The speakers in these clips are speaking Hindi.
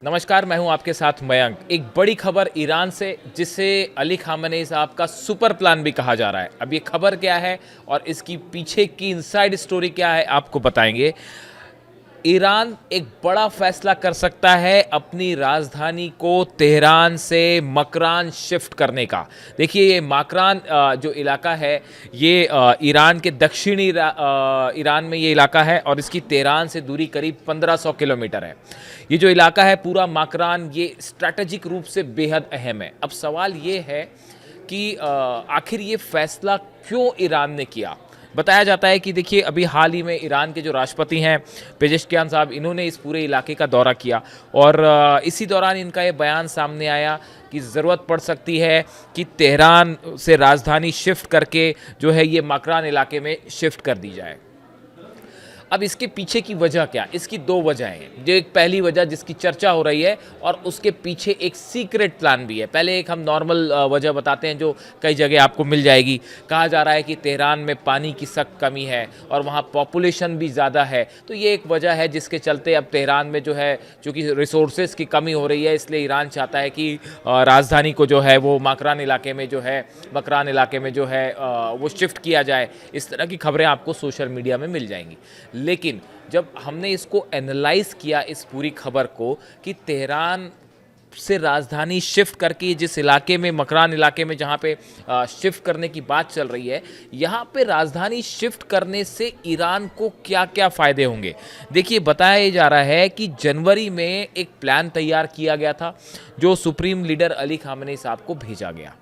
नमस्कार, मैं हूं आपके साथ मयंक। एक बड़ी खबर ईरान से, जिसे अली खामेनेई साहब का सुपर प्लान भी कहा जा रहा है। अब ये खबर क्या है और इसकी पीछे की इनसाइड स्टोरी क्या है, आपको बताएंगे। ईरान एक बड़ा फैसला कर सकता है अपनी राजधानी को तेहरान से मकरान शिफ्ट करने का। देखिए, ये मकरान जो इलाका है, ये ईरान के दक्षिणी ईरान में ये इलाका है और इसकी तेहरान से दूरी करीब 1500 किलोमीटर है। ये जो इलाका है पूरा मकरान, ये स्ट्रैटेजिक रूप से बेहद अहम है। अब सवाल ये है कि आखिर ये फैसला क्यों ईरान ने किया। बताया जाता है कि देखिए, अभी हाल ही में ईरान के जो राष्ट्रपति हैं पेजेश्कियान साहब, इन्होंने इस पूरे इलाके का दौरा किया और इसी दौरान इनका ये बयान सामने आया कि ज़रूरत पड़ सकती है कि तेहरान से राजधानी शिफ्ट करके जो है ये मकरान इलाके में शिफ्ट कर दी जाए। अब इसके पीछे की वजह क्या? इसकी दो वजह हैं। जो एक पहली वजह जिसकी चर्चा हो रही है और उसके पीछे एक सीक्रेट प्लान भी है। पहले एक हम नॉर्मल वजह बताते हैं जो कई जगह आपको मिल जाएगी। कहा जा रहा है कि तेहरान में पानी की सख्त कमी है और वहाँ पॉपुलेशन भी ज़्यादा है, तो ये एक वजह है जिसके चलते अब तेहरान में जो है, चूँकि रिसोर्सेज की कमी हो रही है, इसलिए ईरान चाहता है कि राजधानी को जो है वो मकरान इलाके में जो है वो शिफ्ट किया जाए। इस तरह की खबरें आपको सोशल मीडिया में मिल जाएंगी। लेकिन जब हमने इसको एनालाइज किया, इस पूरी खबर को, कि तेहरान से राजधानी शिफ्ट करके जिस इलाके में, मकरान इलाके में जहाँ पे शिफ्ट करने की बात चल रही है, यहाँ पे राजधानी शिफ्ट करने से ईरान को क्या क्या फ़ायदे होंगे। देखिए, बताया जा रहा है कि जनवरी में एक प्लान तैयार किया गया था जो सुप्रीम लीडर अली खामेनेई साहब को भेजा गया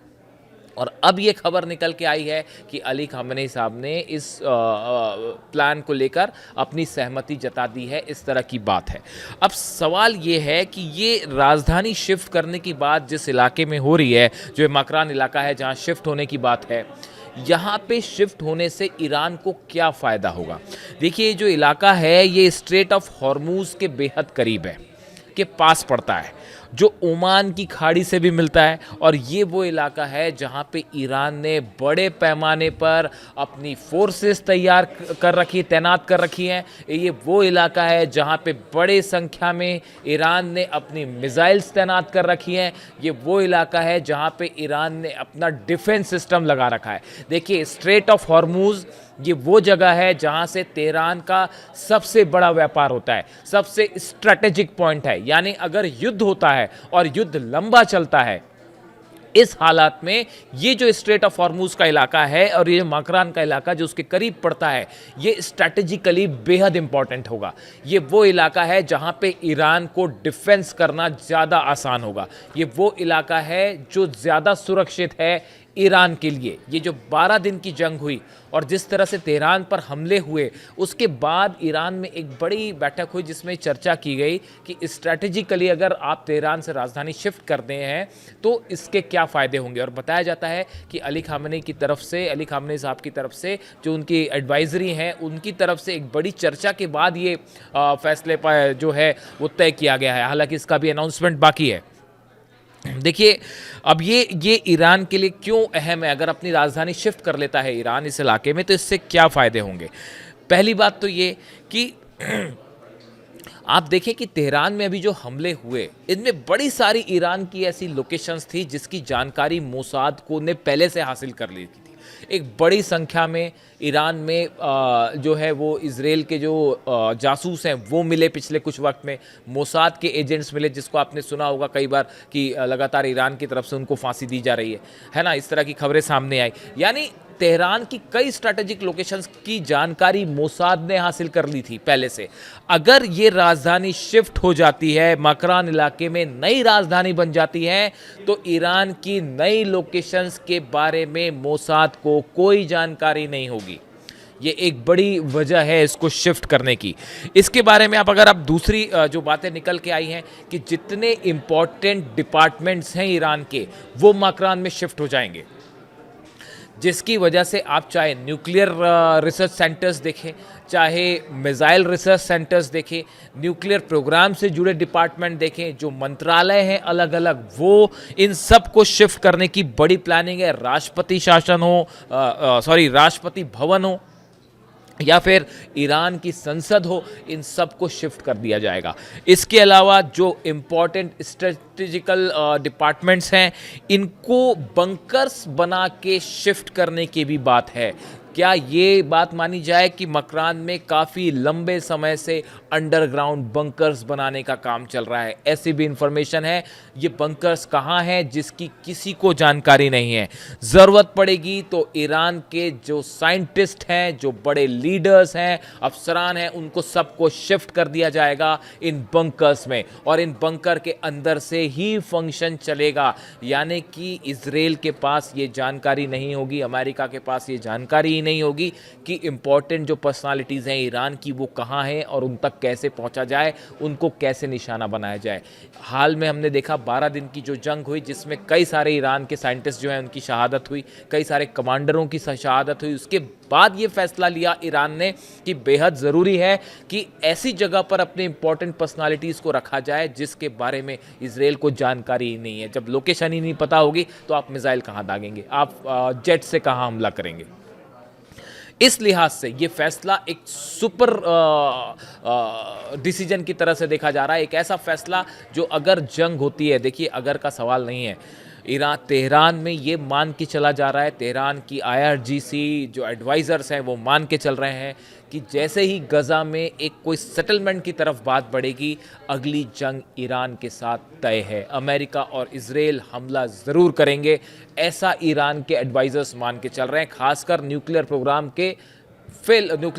और अब ये खबर निकल के आई है कि अली खामेनेई साहब ने इस प्लान को लेकर अपनी सहमति जता दी है। इस तरह की बात है। अब सवाल ये है कि ये राजधानी शिफ्ट करने की बात जिस इलाके में हो रही है, जो मकरान इलाका है जहां शिफ्ट होने की बात है, यहाँ पे शिफ्ट होने से ईरान को क्या फ़ायदा होगा। देखिए, जो इलाका है ये स्ट्रेट ऑफ हॉर्मूज़ के बेहद करीब है, के पास पड़ता है, जो ओमान की खाड़ी से भी मिलता है और ये वो इलाका है जहाँ पे ईरान ने बड़े पैमाने पर अपनी फोर्सेस तैनात कर रखी हैं। ये वो इलाका है जहाँ पे बड़े संख्या में ईरान ने अपनी मिसाइल्स तैनात कर रखी हैं। ये वो इलाका है जहाँ पे ईरान ने अपना डिफेंस सिस्टम लगा रखा है। देखिए, स्ट्रेट ऑफ हॉर्मूज़ ये वो जगह है जहां से तेहरान का सबसे बड़ा व्यापार होता है, सबसे स्ट्रैटेजिक पॉइंट है। यानी अगर युद्ध होता है और युद्ध लंबा चलता है, इस हालात में ये जो स्ट्रेट ऑफ हॉर्मूज़ का इलाका है और ये मकरान का इलाका जो उसके करीब पड़ता है, ये स्ट्रैटेजिकली बेहद इंपॉर्टेंट होगा। ये वो इलाका है जहां पे ईरान को डिफेंस करना ज़्यादा आसान होगा। ये वो इलाका है जो ज़्यादा सुरक्षित है ईरान के लिए। ये जो 12 दिन की जंग हुई और जिस तरह से तेहरान पर हमले हुए, उसके बाद ईरान में एक बड़ी बैठक हुई जिसमें चर्चा की गई कि स्ट्रैटेजिकली अगर आप तेहरान से राजधानी शिफ्ट करते हैं तो इसके क्या फ़ायदे होंगे। और बताया जाता है कि अली खामेनेई साहब की तरफ से जो उनकी एडवाइजरी हैं, उनकी तरफ से एक बड़ी चर्चा के बाद ये फैसले पर जो है वो तय किया गया है। हालांकि इसका भी अनाउंसमेंट बाकी है। देखिए, अब ये ईरान के लिए क्यों अहम है। अगर अपनी राजधानी शिफ्ट कर लेता है ईरान इस इलाके में, तो इससे क्या फ़ायदे होंगे। पहली बात तो ये कि आप देखें कि तेहरान में अभी जो हमले हुए, इनमें बड़ी सारी ईरान की ऐसी लोकेशंस थी जिसकी जानकारी मोसाद को ने पहले से हासिल कर ली थी। एक बड़ी संख्या में ईरान में जो है वो इजराइल के जो जासूस हैं वो मिले पिछले कुछ वक्त में। मोसाद के एजेंट्स मिले, जिसको आपने सुना होगा कई बार कि लगातार ईरान की तरफ से उनको फांसी दी जा रही है ना। इस तरह की खबरें सामने आई। यानी तेहरान की कई स्ट्रैटेजिक लोकेशंस की जानकारी मोसाद ने हासिल कर ली थी पहले से। अगर ये राजधानी शिफ्ट हो जाती है, मकरान इलाके में नई राजधानी बन जाती है, तो ईरान की नई लोकेशंस के बारे में मोसाद को कोई जानकारी नहीं होगी। ये एक बड़ी वजह है इसको शिफ्ट करने की। इसके बारे में अगर आप दूसरी जो बातें निकल के आई हैं कि जितने इंपॉर्टेंट डिपार्टमेंट्स हैं ईरान के, वो मकरान में शिफ्ट हो जाएंगे, जिसकी वजह से आप चाहे न्यूक्लियर रिसर्च सेंटर्स देखें, चाहे मिसाइल रिसर्च सेंटर्स देखें, न्यूक्लियर प्रोग्राम से जुड़े डिपार्टमेंट देखें, जो मंत्रालय हैं अलग अलग, वो इन सब को शिफ्ट करने की बड़ी प्लानिंग है। राष्ट्रपति भवन हो, या फिर ईरान की संसद हो, इन सब को शिफ्ट कर दिया जाएगा। इसके अलावा जो इम्पोर्टेंट स्ट्रेटेजिकल डिपार्टमेंट्स हैं, इनको बंकर्स बना के शिफ्ट करने की भी बात है। क्या ये बात मानी जाए कि मकरान में काफ़ी लंबे समय से अंडरग्राउंड बंकर्स बनाने का काम चल रहा है? ऐसी भी इंफॉर्मेशन है। ये बंकर्स कहाँ हैं जिसकी किसी को जानकारी नहीं है। ज़रूरत पड़ेगी तो ईरान के जो साइंटिस्ट हैं, जो बड़े लीडर्स हैं, अफसरान हैं, उनको सबको शिफ्ट कर दिया जाएगा इन बंकर्स में, और इन बंकर के अंदर से ही फंक्शन चलेगा। यानी कि इजराइल के पास ये जानकारी नहीं होगी, अमेरिका के पास ये जानकारी नहीं होगी कि इंपॉर्टेंट जो पर्सनालिटीज़ हैं ईरान की वो कहाँ हैं और उन तक कैसे पहुँचा जाए, उनको कैसे निशाना बनाया जाए। हाल में हमने देखा 12 दिन की जो जंग हुई, जिसमें कई सारे ईरान के साइंटिस्ट जो हैं उनकी शहादत हुई, कई सारे कमांडरों की शहादत हुई। उसके बाद ये फैसला लिया ईरान ने कि बेहद ज़रूरी है कि ऐसी जगह पर अपने इंपॉर्टेंट पर्सनालिटीज़ को रखा जाए जिसके बारे में इजराइल को जानकारी ही नहीं है। जब लोकेशन ही नहीं पता होगी तो आप मिसाइल कहाँ दागेंगे, आप जेट से कहाँ हमला करेंगे। इस लिहाज से ये फैसला एक सुपर डिसीजन की तरह से देखा जा रहा है। एक ऐसा फैसला जो अगर जंग होती है, देखिए अगर का सवाल नहीं है, ईरान तेहरान में ये मान के चला जा रहा है, तेहरान की IRGC जो एडवाइज़र्स हैं वो मान के चल रहे हैं कि जैसे ही गज़ा में एक कोई सेटलमेंट की तरफ बात बढ़ेगी, अगली जंग ईरान के साथ तय है। अमेरिका और इजराइल हमला ज़रूर करेंगे, ऐसा ईरान के एडवाइज़र्स मान के चल रहे हैं। खासकर न्यूक्लियर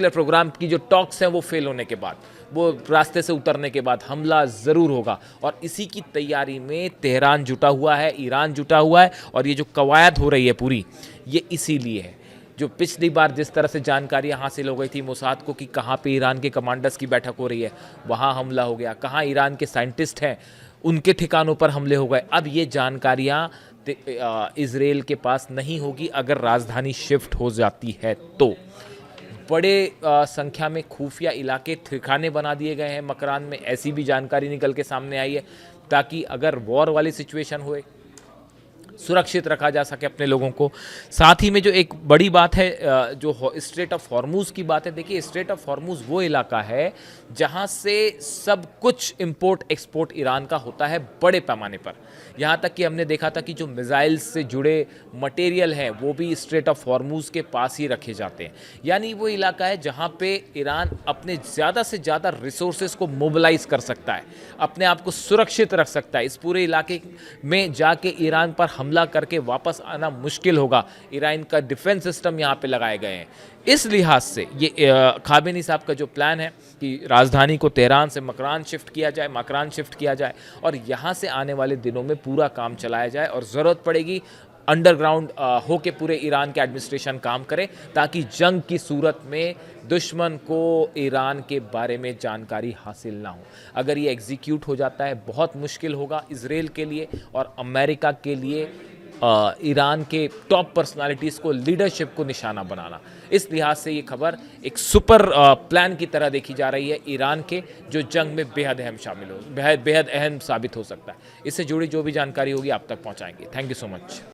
प्रोग्राम की जो टॉक्स हैं वो फेल होने के बाद, वो रास्ते से उतरने के बाद हमला ज़रूर होगा, और इसी की तैयारी में तेहरान जुटा हुआ है, ईरान जुटा हुआ है। और ये जो कवायद हो रही है पूरी, ये इसीलिए है। जो पिछली बार जिस तरह से जानकारियाँ हासिल हो गई थी मोसाद को कि कहाँ पे ईरान के कमांडर्स की बैठक हो रही है, वहाँ हमला हो गया, कहाँ ईरान के साइंटिस्ट हैं उनके ठिकानों पर हमले हो गए। अब ये जानकारियाँ इजराइल के पास नहीं होगी अगर राजधानी शिफ्ट हो जाती है तो। बड़े संख्या में खुफिया इलाके ठिकाने बना दिए गए हैं मकरान में, ऐसी भी जानकारी निकल के सामने आई है, ताकि अगर वॉर वाली सिचुएशन हुए सुरक्षित रखा जा सके अपने लोगों को। साथ ही में जो एक बड़ी बात है, जो स्ट्रेट ऑफ हॉर्मूज़ की बात है, देखिए स्ट्रेट ऑफ हॉर्मूज़ वो इलाका है जहाँ से सब कुछ इंपोर्ट एक्सपोर्ट ईरान का होता है बड़े पैमाने पर। यहाँ तक कि हमने देखा था कि जो मिसाइल्स से जुड़े मटेरियल हैं वो भी स्ट्रेट ऑफ हॉर्मूज़ के पास ही रखे जाते हैं। यानी वो इलाका है जहाँ पे ईरान अपने ज़्यादा से ज़्यादा रिसोर्सेज को मोबिलाइज कर सकता है, अपने आप को सुरक्षित रख सकता है। इस पूरे इलाके में जाके ईरान पर हमला करके वापस आना मुश्किल होगा। ईरान का डिफेंस सिस्टम यहाँ पे लगाए गए हैं। इस लिहाज से ये खामेनी साहब का जो प्लान है कि राजधानी को तेहरान से मकरान शिफ्ट किया जाए और यहाँ से आने वाले दिनों में पूरा काम चलाया जाए, और ज़रूरत पड़ेगी अंडरग्राउंड होके पूरे ईरान के एडमिनिस्ट्रेशन काम करे, ताकि जंग की सूरत में दुश्मन को ईरान के बारे में जानकारी हासिल ना हो। अगर ये एग्जीक्यूट हो जाता है बहुत मुश्किल होगा इजराइल के लिए और अमेरिका के लिए ईरान के टॉप पर्सनालिटीज़ को, लीडरशिप को निशाना बनाना। इस लिहाज से ये खबर एक सुपर प्लान की तरह देखी जा रही है ईरान के, जो जंग में बेहद अहम साबित हो सकता है। इससे जुड़ी जो भी जानकारी होगी आप तक पहुंचाएंगे। Thank you so much.